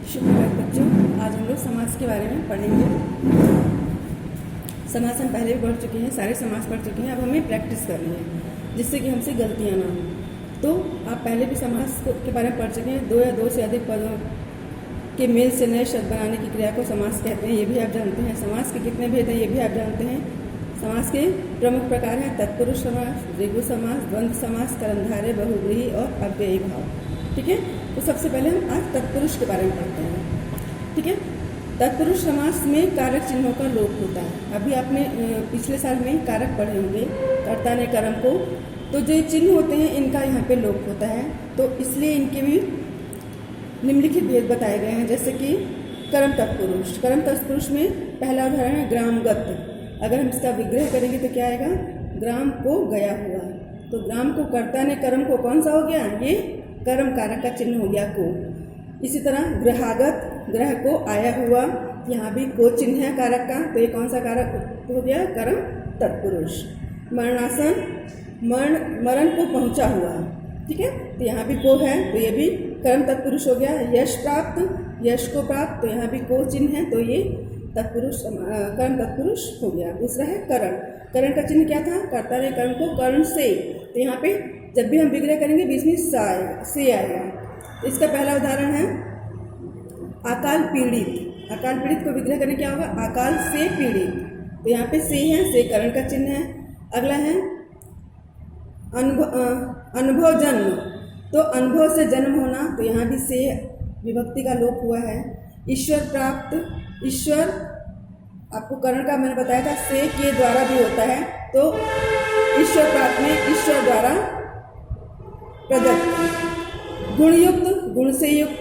शुक्रिया बच्चों। आज हम लोग समास के बारे में पढ़ेंगे। समास हम पहले भी पढ़ चुके हैं, सारे समास पढ़ चुके हैं। अब हमें प्रैक्टिस करनी है जिससे कि हमसे गलतियाँ ना हों। तो आप पहले भी समास के बारे में पढ़ चुके हैं। दो या दो से अधिक पदों के मेल से नए शब्द बनाने की क्रिया को समास कहते हैं, ये भी आप जानते हैं। समास के कितने भेद हैं ये भी आप जानते हैं। समास के प्रमुख प्रकार हैं तत्पुरुष समास, द्विगु समास, द्वंद्व समास, कर्मधारय, बहुव्रीहि और अव्ययी भाव। ठीक है, तो सबसे पहले हम आज तत्पुरुष के बारे में पढ़ते हैं। ठीक है, तत्पुरुष समास में कारक चिन्हों का लोप होता है। अभी आपने पिछले साल में कारक पढ़े होंगे, कर्ता ने कर्म को, तो जो चिन्ह होते हैं इनका यहाँ पे लोप होता है, तो इसलिए इनके भी निम्नलिखित भेद बताए गए हैं। जैसे कि कर्म तत्पुरुष, कर्म तत्पुरुष में पहला उदाहरण है ग्रामगत। अगर हम इसका विग्रह करेंगे तो क्या आएगा, ग्राम को गया हुआ। तो ग्राम को कर्ता ने कर्म को कौन सा हो गया, ये कर्म कारक का चिन्ह हो गया को। इसी तरह ग्रहागत, ग्रह को आया हुआ, यहाँ भी को चिन्ह है कारक का, तो ये कौन सा कारक हो गया, कर्म तत्पुरुष। मरणासन, मरण को पहुँचा हुआ, ठीक है, तो यहाँ भी को है, तो ये भी कर्म तत्पुरुष हो गया। यश प्राप्त, यश को प्राप्त, तो यहाँ भी को चिन्ह है, तो ये तत्पुरुष कर्म तत्पुरुष हो गया। दूसरा है करण, करण का चिन्ह क्या था, कर्ता ने कर्म को कर्ण से, तो यहाँ पे जब भी हम विग्रह करेंगे बीच में से आएगा। इसका पहला उदाहरण है अकाल पीड़ित। अकाल पीड़ित को विग्रह करने क्या होगा, अकाल से पीड़ित, तो यहाँ पे से है, से करण का चिन्ह है। अगला है अनुभव जन्म, तो अनुभव से जन्म होना, तो यहाँ भी से विभक्ति का लोप हुआ है। ईश्वर प्राप्त, ईश्वर आपको करण का मैंने बताया था से के द्वारा भी होता है, तो ईश्वर प्राप्त में ईश्वर द्वारा प्रदत्त। गुणयुक्त, गुण से युक्त,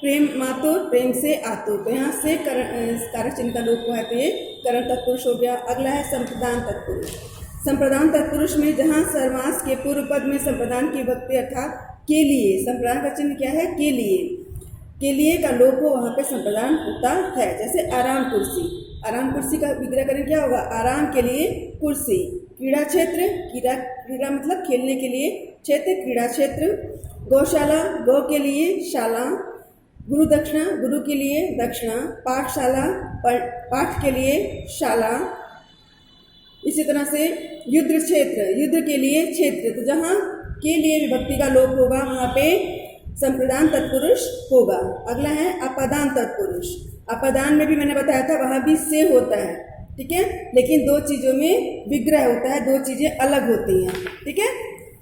प्रेम मातुर, प्रेम से आतुर, तो यहाँ से कारक चिन्ह का लोप हुआ है, तो ये करण तत्पुरुष हो गया। अगला है संप्रदान तत्पुरुष। संप्रदान तत्पुरुष में जहाँ समास के पूर्व पद में संप्रदान की विभक्ति अर्थात के लिए, संप्रदान का चिन्ह क्या है, के लिए का लोप हो, वहाँ पे संप्रदान होता है। जैसे आराम कुर्सी, आराम कुर्सी का विग्रह करें क्या होगा, आराम के लिए कुर्सी। क्रीड़ा क्षेत्र, क्रीड़ा मतलब खेलने के लिए, क्षेत्र क्रीड़ा क्षेत्र। गौशाला, गौ के लिए शाला। गुरु दक्षिणा, गुरु के लिए दक्षिणा। पाठशाला, पाठ के लिए शाला। इसी तरह से युद्ध क्षेत्र, युद्ध के लिए क्षेत्र, तो जहाँ के लिए विभक्ति का लोप होगा वहाँ पे संप्रदान तत्पुरुष होगा। अगला है अपदान तत्पुरुष। अपदान में भी मैंने बताया था वहाँ भी से होता है, ठीक है, लेकिन दो चीज़ों में विग्रह होता है, दो चीज़ें अलग होती हैं, ठीक है।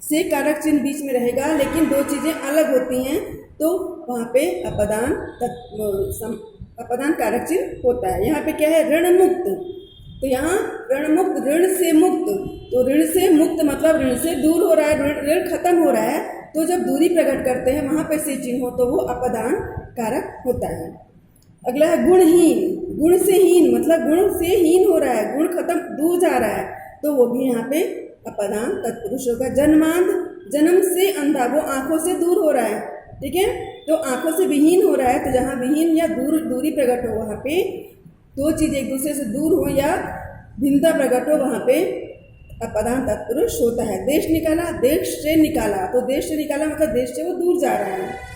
से कारक चिन्ह बीच में रहेगा लेकिन दो चीज़ें अलग होती हैं, तो वहाँ पे अपदान कारक चिन्ह होता है। यहाँ पे क्या है, ऋण मुक्त, तो यहाँ ऋण मुक्त, ऋण से मुक्त, तो ऋण से मुक्त मतलब ऋण से दूर हो रहा है, ऋण खत्म हो रहा है, तो जब दूरी प्रकट करते हैं वहाँ पे से चिन्ह हो तो वो अपदान कारक होता है। अगला है गुणहीन, गुण से हीन मतलब गुण से हीन हो रहा है, गुण खत्म दूर जा रहा है, तो वो भी यहाँ पे अपदान तत्पुरुष होगा। जन्मांध, जन्म से अंधा, वो आंखों से दूर हो रहा है, ठीक है, तो आंखों से विहीन हो रहा है, तो जहाँ विहीन या दूरी प्रकट हो वहाँ पे दो चीज़ एक दूसरे से दूर हो या भिन्नता प्रकट हो वहाँ पे अपदान तत्पुरुष होता है। देश निकाला, देश से निकाला, तो देश से निकाला मतलब देश से वो दूर जा रहा है।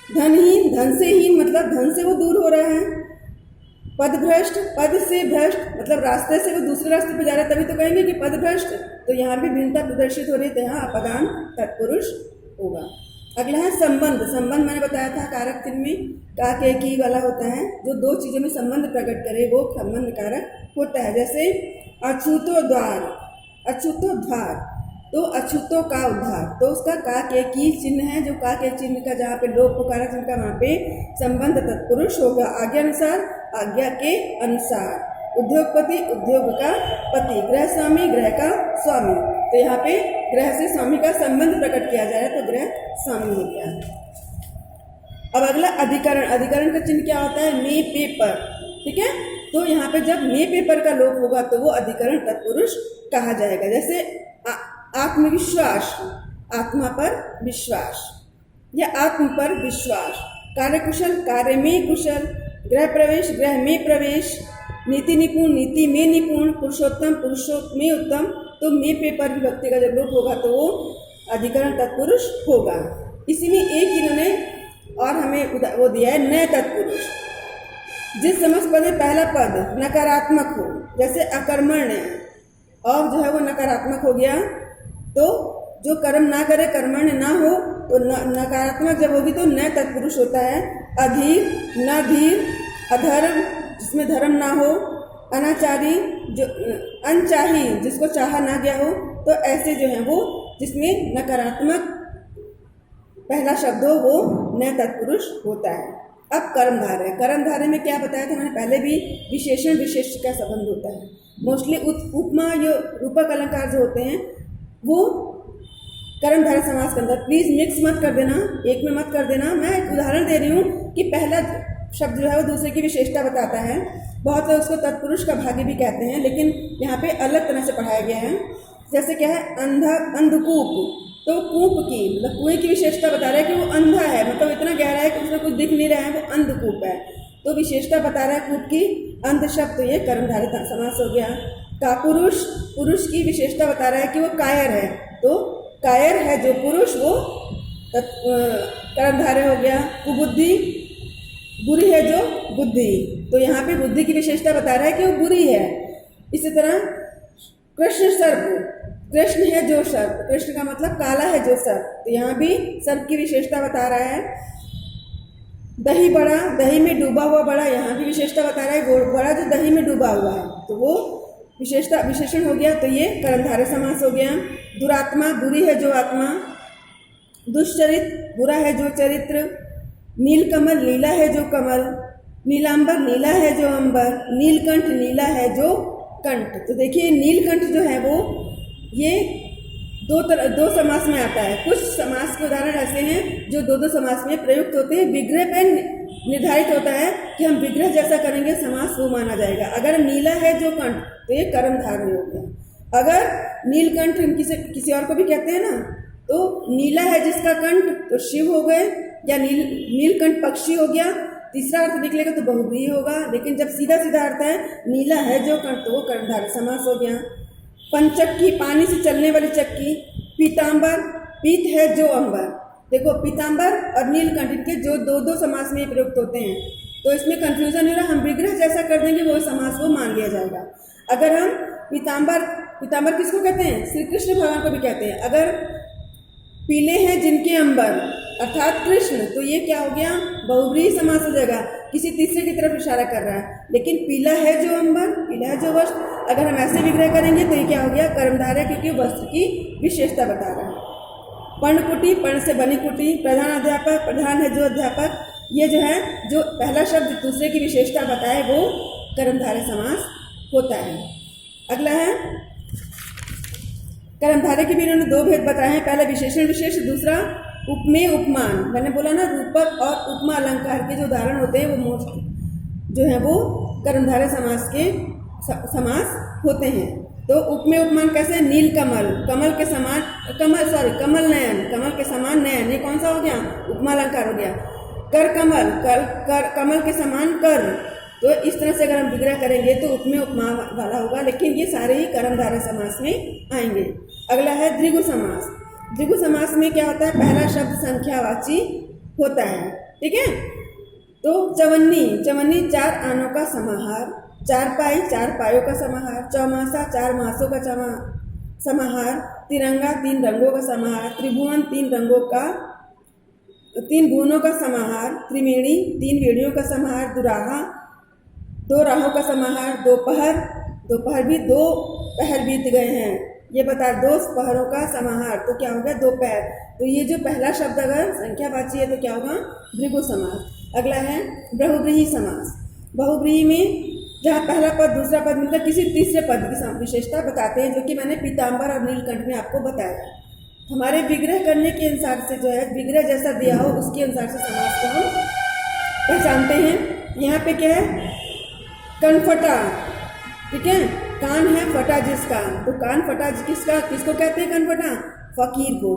धनहीन, धन से हीन मतलब धन से वो दूर हो रहा है। पदभ्रष्ट, पद से भ्रष्ट मतलब रास्ते से वो दूसरे रास्ते पे जा रहा है, तभी तो कहेंगे कि पदभ्रष्ट, तो यहाँ भी भिन्नता प्रदर्शित हो रही है, तो यहाँ अपदान तत्पुरुष होगा। अगला है संबंध। संबंध मैंने बताया था कारक चिन्ह में का के की वाला होता है, जो दो चीज़ों में संबंध प्रकट करे वो संबंध कारक होता है। जैसे अछूतो द्वार, अछूतो द्वार, तो अछूतो का उद्धार, तो उसका का के की चिन्ह है, जो का के चिन्ह का जहाँ पे लोप हो कारक चिन्ह का वहाँ पे संबंध तत्पुरुष होगा। आज्ञा अनुसार, आज्ञा के अनुसार। उद्योगपति, उद्योग का पति। गृह स्वामी, गृह का स्वामी, तो यहाँ पे गृह से स्वामी का संबंध प्रकट किया जा रहा है, तो गृह स्वामी हो गया। अब अगला अधिकरण। अधिकरण का चिन्ह क्या होता है, मे पेपर, ठीक है, तो यहाँ पे जब मे पेपर का लोप होगा तो वो अधिकरण तत्पुरुष कहा जाएगा। जैसे आत्मविश्वास, आत्मा पर विश्वास या आत्म पर विश्वास। कार्यकुशल, कार्य में कुशल। गृह प्रवेश, गृह में प्रवेश। नीति निपुण, नीति में निपुण। पुरुषोत्तम, पुरुषोत्तम में उत्तम, तो में पेपर विभक्ति का जब लोप होगा तो वो अधिकरण तत्पुरुष होगा। इसी में एक इन्होंने और हमें वो दिया है नए तत्पुरुष। जिस समास पद में पहला पद नकारात्मक हो, जैसे अकर्मण्य, और जो है वो नकारात्मक हो गया, तो जो कर्म ना करे, कर्मण्य ना हो, तो नकारात्मक जब होगी तो नए तत्पुरुष होता है। अधीर, न धीर, अधर्म जिसमें धर्म ना हो, अनाचारी जो अनचाही जिसको चाहा ना गया हो, तो ऐसे जो है वो जिसमें नकारात्मक पहला शब्द हो वो नए तत्पुरुष होता है। अब कर्मधारय, कर्मधारय में क्या बताया था मैंने पहले भी, विशेषण विशेष्य का संबंध होता है। मोस्टली उपमा या रूपक अलंकार जो होते हैं वो कर्मधारय समास के अंदर, प्लीज मिक्स मत कर देना, एक में मत कर देना। मैं एक उदाहरण दे रही हूँ कि पहला शब्द जो है वो दूसरे की विशेषता बताता है। बहुत लोग उसको तत्पुरुष का भागी भी कहते हैं, लेकिन यहाँ पे अलग तरह से पढ़ाया गया है। जैसे क्या है, अंधकूप, तो कूप की मतलब कुएं की विशेषता बता रहा है कि वो अंधा है, मतलब इतना गहरा है कि उसमें कुछ दिख नहीं रहा है, वो अंधकूप है, तो विशेषता बता रहा है कूप की। अंध शब्द, तो ये कर्मधारय समास हो गया। कापुरुष, पुरुष की विशेषता बता रहा है कि वो कायर है, तो कायर है जो पुरुष वो कर्मधारय हो गया। कुबुद्धि, बुरी है जो बुद्धि, तो यहाँ पे बुद्धि की विशेषता बता रहा है कि वो बुरी है। इसी तरह कृष्ण सर्प, कृष्ण है जो सर्प, कृष्ण का मतलब काला है जो सर्प, तो यहाँ भी सर्प की विशेषता बता रहा है। दही बड़ा, दही में डूबा हुआ बड़ा, यहाँ भी विशेषता बता रहा है, गोड़ बड़ा जो दही में डूबा हुआ है, तो वो विशेषता विशेषण हो गया, तो ये कर्मधारय समास हो गया। दुरात्मा, बुरी है जो आत्मा। दुष्चरित, बुरा है जो चरित्र। नीलकमल, नीला है जो कमल। नीलांबर, नीला है जो अंबर। नीलकंठ, नीला है जो कंठ। तो देखिए नीलकंठ जो है वो ये दो समास में आता है। कुछ समास के उदाहरण ऐसे हैं जो दो समास में प्रयुक्त होते हैं। विग्रह पे निर्धारित होता है कि हम विग्रह जैसा करेंगे समास वो माना जाएगा। अगर नीला है जो कंठ, तो ये कर्मधारय हो गया। अगर नीलकंठ हम किसी और को भी कहते हैं ना, तो नीला है जिसका कंठ तो शिव हो गए, या नीलकंठ पक्षी हो गया। तीसरा अर्थ निकलेगा तो बहुव्रीहि होगा, लेकिन जब सीधा सीधा अर्थ है नीला है जो कंठ, तो वो कर्मधारय समास हो गया। पंचक्की, पानी से चलने वाली चक्की। पीतांबर, पीत है जो अंबर। देखो पीतांबर और नीलकंठ इनके जो दो समास में प्रयुक्त होते हैं, तो इसमें कंफ्यूजन हो रहा है। हम विग्रह जैसा कर देंगे वो समास वो मान लिया जाएगा। अगर हम पीतांबर किसको कहते हैं? श्री कृष्ण भगवान को भी कहते हैं। अगर पीले हैं जिनके अंबर अर्थात कृष्ण, तो ये क्या हो गया? बहुव्रीहि समास हो जाएगा, किसी तीसरे की तरफ इशारा कर रहा है। लेकिन पीला है जो अंबर, पीला है जो वस्त्र, अगर हम ऐसे विग्रह करेंगे तो ये क्या हो गया? कर्मधारय, क्योंकि वस्त्र की विशेषता बता रहा है। पर्णकुटी, पर्ण से बनी कुटी। प्रधान अध्यापक, प्रधान है जो अध्यापक, ये जो है जो पहला शब्द दूसरे की विशेषता बताए वो कर्मधारय समास होता है। अगला है कर्मधारय के भी इन्होंने दो भेद बताए हैं। पहला विशेषण विशेष, दूसरा उपमेय उपमान। मैंने बोला ना रूपक और उपमा अलंकार के जो उदाहरण होते हैं वो मोस्ट जो है वो कर्मधारय समास के समास होते हैं। तो उपमेय उपमान कैसे? नील कमल, कमल के समान कमल नयन, कमल के समान नयन, ये कौन सा हो गया? उपमा अलंकार हो गया। कर कमल, कर कमल के समान कर, तो इस तरह से अगर हम विग्रह करेंगे तो उपमेय उपमा वाला होगा, लेकिन ये सारे ही कर्मधारय समास में आएंगे। अगला है द्विगु समास। द्विगु समास में क्या होता है? पहला शब्द संख्यावाची होता है, ठीक है। तो चवन्नी, चवन्नी चार आनों का समाहार। चारपाई, चार पायों का समाहार। चौमासा, चार मासों का समाहार। तिरंगा, तीन रंगों का समाहार। त्रिभुवन, तीन भुवनों का समाहार। त्रिवेणी, तीन वेणियों का समाहार। दुराहा, दो राहों का समाहार। दोपहर भी दो पहर बीत गए हैं, ये बता दो पहरों का समाहार, तो क्या होगा? दोपहर। तो ये जो पहला शब्द अगर संख्यावाची है तो क्या होगा? द्विगु समास। अगला है बहुव्रीहि समास। बहुव्रीहि में जहाँ पहला पद दूसरा पद मिलकर किसी तीसरे पद की विशेषता बताते हैं, जो कि मैंने पीतांबर और नीलकंठ में आपको बताया। हमारे विग्रह करने के अनुसार से जो है विग्रह जैसा दिया हो उसके अनुसार से समास को हम पहचानते हैं। यहाँ पे क्या है? कनफटा, ठीक है। कान है फटा जिसका, तो कान फटा किसका, किसको कहते हैं कनफटा? फकीर को,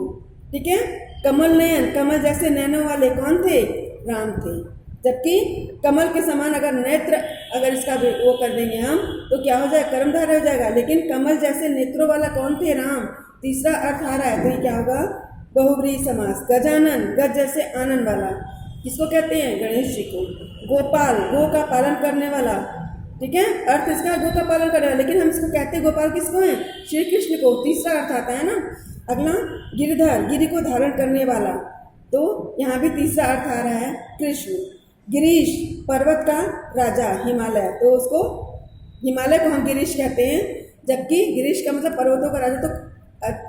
ठीक है। कमल नयन, कमल जैसे नैनों वाले कौन थे? राम थे। जबकि कमल के समान अगर नेत्र अगर इसका वो कर देंगे हम तो क्या हो जाएगा? कर्मधारय हो जाएगा। लेकिन कमल जैसे नेत्रों वाला कौन थे? राम। तीसरा अर्थ आ रहा है, तो ये क्या होगा? बहुव्रीहि समास। गजानन, गज जैसे आनंद वाला। किसको कहते हैं? गणेश जी को। गोपाल, गो का पालन करने वाला, ठीक है, अर्थ इसका गो का पालन करने वाला, लेकिन हम इसको कहते हैं गोपाल किसको है? श्री कृष्ण को। तीसरा अर्थ आता है ना। अगला गिरधर, गिरि को धारण करने वाला, तो यहाँ भी तीसरा अर्थ आ रहा है कृष्ण। गिरीश, पर्वत का राजा, हिमालय, तो उसको हिमालय को हम गिरीश कहते हैं, जबकि गिरीश का मतलब पर्वतों का राजा। तो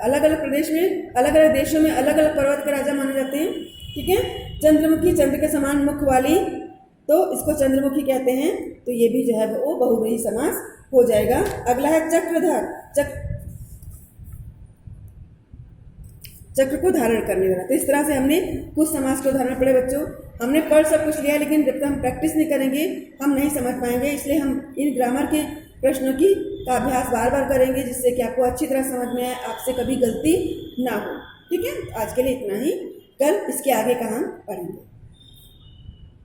अलग अलग प्रदेश में, अलग अलग देशों में अलग अलग पर्वत के राजा माने जाते हैं, ठीक है। चंद्रमुखी, चंद्र के समान मुख वाली, तो इसको चंद्रमुखी कहते हैं। तो ये भी जो है वो बहुव्रीहि समास हो जाएगा। अगला है चक्रधर, चक्र को धारण करने वाला। तो इस तरह से हमने कुछ समास को धारण पड़े बच्चों। हमने पढ़ सब कुछ लिया, लेकिन जब तक हम प्रैक्टिस नहीं करेंगे हम नहीं समझ पाएंगे। इसलिए हम इन ग्रामर के प्रश्नों का अभ्यास बार बार करेंगे, जिससे कि आपको अच्छी तरह समझ में आए, आपसे कभी गलती ना हो, ठीक है। आज के लिए इतना ही, कल इसके आगे का हम पढ़ेंगे।